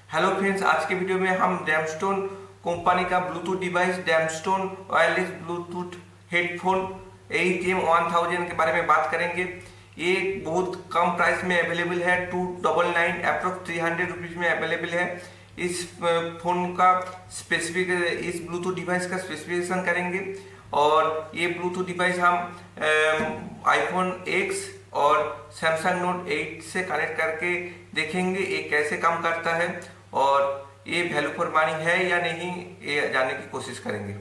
Hello friends, आज के video में हम ड्रमस्टोन कंपनी का Bluetooth device Drumstone wireless Bluetooth headphone HM1000 के बारे में बात करेंगे। ये बहुत कम प्राइस में अवेलेबल है, 299 अप्रोक्स 300 रुपीज में अवेलेबल है। इस फोन का स्पेसिफिक इस ब्लूटूथ डिवाइस का स्पेसिफिकेशन करेंगे और ये ब्लूटूथ डिवाइस हम आईफोन X और सैमसंग नोट 8 से कनेक्ट करके देखेंगे ये कैसे काम करता है और ये वैल्यू फॉर मनी है या नहीं, ये जानने की कोशिश करेंगे।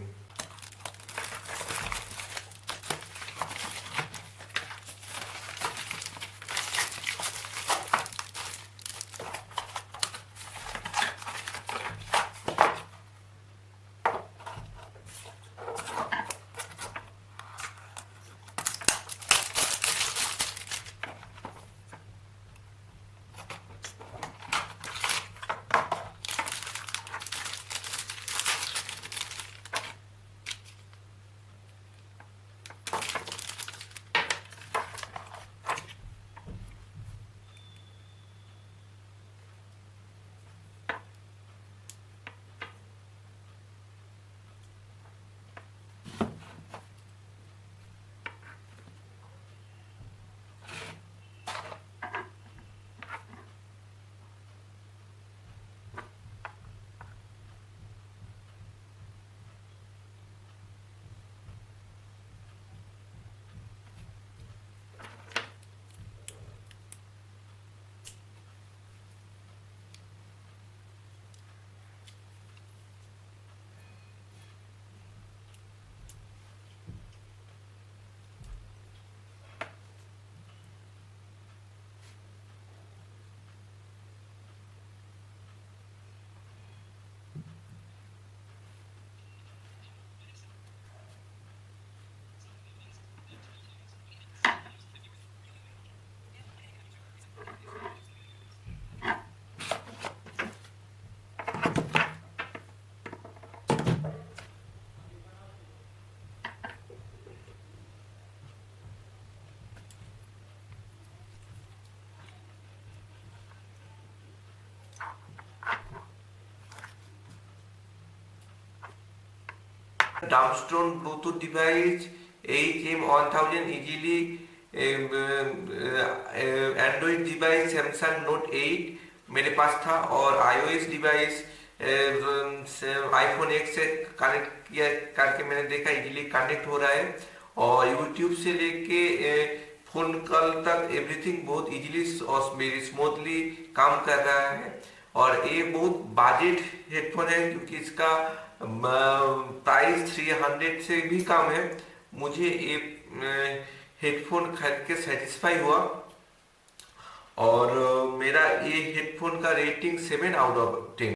Drumstone Bluetooth device HM1000 easily Android device Samsung note 8 मेरे पास था और iOS डिवाइस आईफोन X से कनेक्ट किया करके मैंने देखा इजीली कनेक्ट हो रहा है और यूट्यूब से लेके फोन कॉल तक एवरीथिंग बहुत इजीली और वेरी स्मूथली काम कर रहा है। और ये बहुत बजट हेडफोन है क्योंकि इसका प्राइस 300 से भी कम है। मुझे ये हेडफोन खरीद के सेटिस्फाई हुआ और मेरा ये हेडफोन का रेटिंग 7 आउट ऑफ 10।